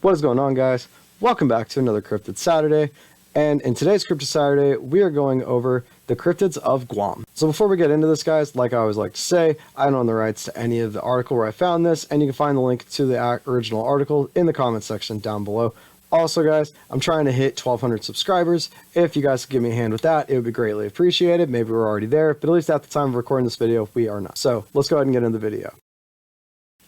What is going on, guys? Welcome back to another Cryptid Saturday, and in today's Cryptid Saturday, we are going over the Cryptids of Guam. So before we get into this, guys, like I always like to say, I don't own the rights to any of the article where I found this, and you can find the link to the original article in the comment section down below. Also, guys, I'm trying to hit 1,200 subscribers. If you guys could give me a hand with that, it would be greatly appreciated. Maybe we're already there, but at least at the time of recording this video, we are not. So let's go ahead and get into the video.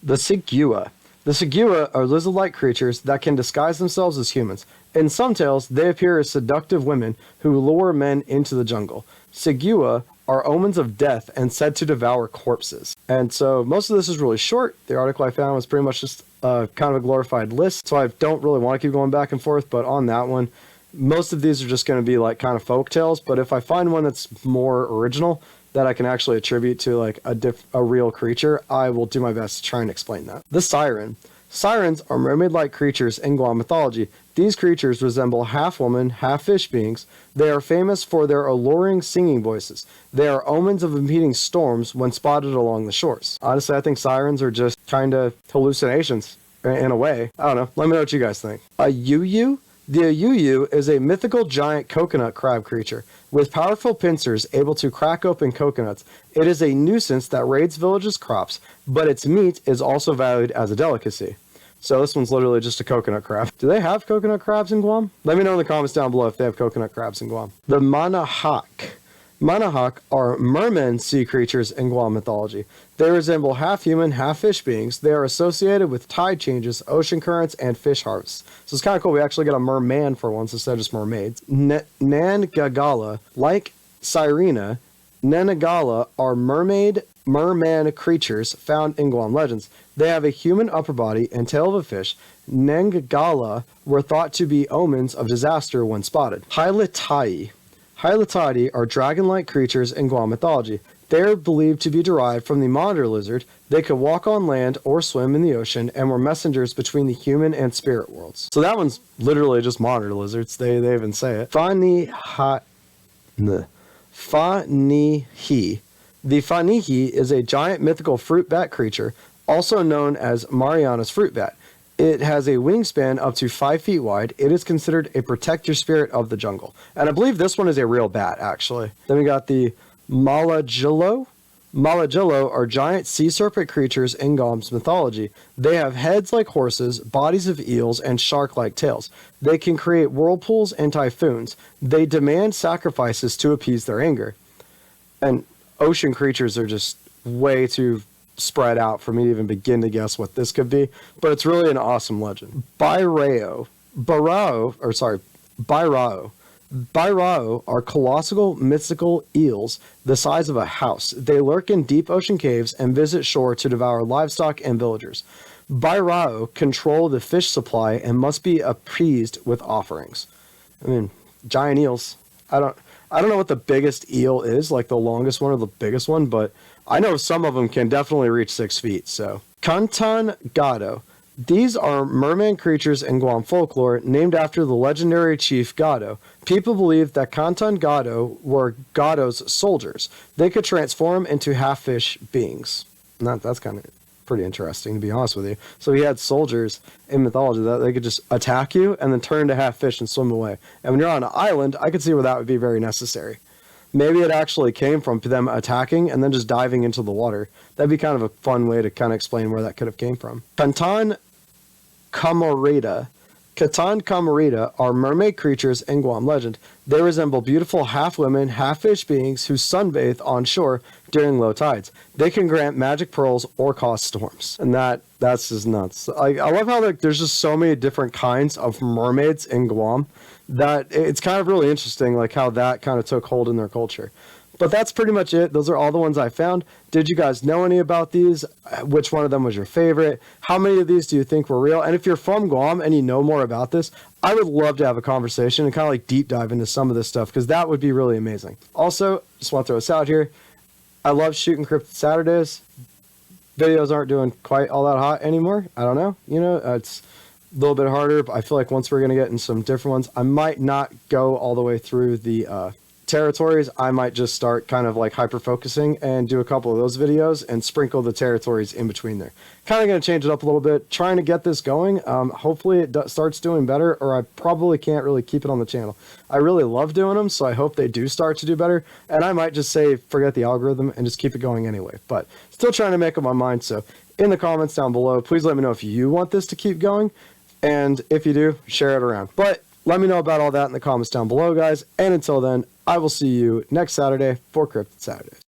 The Sigua. The Sigua are lizard-like creatures that can disguise themselves as humans. In some tales, they appear as seductive women who lure men into the jungle. Sigua are omens of death and said to devour corpses. And so most of this is really short. The article I found was pretty much just kind of a glorified list, so I don't really want to keep going back and forth, but on that one, most of these are just going to be like kind of folk tales, but if I find one that's more original, that I can actually attribute to like a real creature, I will do my best to try and explain that. The Siren. Sirens are mermaid-like creatures in Guam mythology. These creatures resemble half-woman, half-fish beings. They are famous for their alluring singing voices. They are omens of impending storms when spotted along the shores. Honestly, I think sirens are just kind of hallucinations in a way. I don't know. Let me know what you guys think. A Yuyu. The Yuyu is a mythical giant coconut crab creature. With powerful pincers able to crack open coconuts, it is a nuisance that raids villages' crops, but its meat is also valued as a delicacy. So this one's literally just a coconut crab. Do they have coconut crabs in Guam? Let me know in the comments down below if they have coconut crabs in Guam. The Manahawk. Manahawk are merman sea creatures in Guam mythology. They resemble half-human, half-fish beings. They are associated with tide changes, ocean currents, and fish harvests. So it's kind of cool. We actually get a merman for once instead of just mermaids. Nangagala, like Sirena, Nanagala are merman creatures found in Guam legends. They have a human upper body and tail of a fish. Nangagala were thought to be omens of disaster when spotted. Hylitai. Hylitai are dragon-like creatures in Guam mythology. They are believed to be derived from the monitor lizard. They could walk on land or swim in the ocean and were messengers between the human and spirit worlds. So that one's literally just monitor lizards. They even say it. Fanihi. The Fanihi is a giant mythical fruit bat creature, also known as Mariana's fruit bat. It has a wingspan up to 5 feet wide. It is considered a protector spirit of the jungle. And I believe this one is a real bat, actually. Then we got the Malagillo. Malagillo are giant sea serpent creatures in Guam's mythology. They have heads like horses, bodies of eels, and shark-like tails. They can create whirlpools and typhoons. They demand sacrifices to appease their anger. And ocean creatures are just way too spread out for me to even begin to guess what this could be, but it's really an awesome legend. Bairao are colossal mystical eels the size of a house. They lurk in deep ocean caves and visit shore to devour livestock and villagers. Bairao control the fish supply and must be appeased with offerings. I mean, giant eels. I don't know what the biggest eel is, like the longest one or the biggest one, but I know some of them can definitely reach 6 feet, so. Kantan Gado. These are merman creatures in Guam folklore named after the legendary chief Gado. People believe that Kantan Gado were Gado's soldiers. They could transform into half-fish beings. And that's kind of pretty interesting, to be honest with you. So he had soldiers in mythology that they could just attack you and then turn into half-fish and swim away. And when you're on an island, I could see where that would be very necessary. Maybe it actually came from them attacking and then just diving into the water. That'd be kind of a fun way to kind of explain where that could have came from. Kantan Camarita. Kantan Camarita are mermaid creatures in Guam legend. They resemble beautiful half-women, half-fish beings who sunbathe on shore during low tides. They can grant magic pearls or cause storms. And that's just nuts. I love how there's just so many different kinds of mermaids in Guam that it's kind of really interesting, like how that kind of took hold in their culture. But that's pretty much it. Those are all the ones I found. Did you guys know any about these? Which one of them was your favorite? How many of these do you think were real? And if you're from Guam and you know more about this, I would love to have a conversation and kind of like deep dive into some of this stuff, because that would be really amazing. Also, just want to throw this out here. I love shooting Cryptid Saturdays. Videos aren't doing quite all that hot anymore. I don't know. You know, it's a little bit harder, but I feel like once we're going to get in some different ones, I might not go all the way through the territories, I might just start kind of like hyper focusing and do a couple of those videos and sprinkle the territories in between there. Kind of going to change it up a little bit, trying to get this going. Hopefully it starts doing better, or I probably can't really keep it on the channel. I really love doing them, so I hope they do start to do better, and I might just say forget the algorithm and just keep it going anyway. But still trying to make up my mind, so in the comments down below, please let me know if you want this to keep going, and if you do, share it around. But let me know about all that in the comments down below, guys, and until then, I will see you next Saturday for Cryptid Saturdays.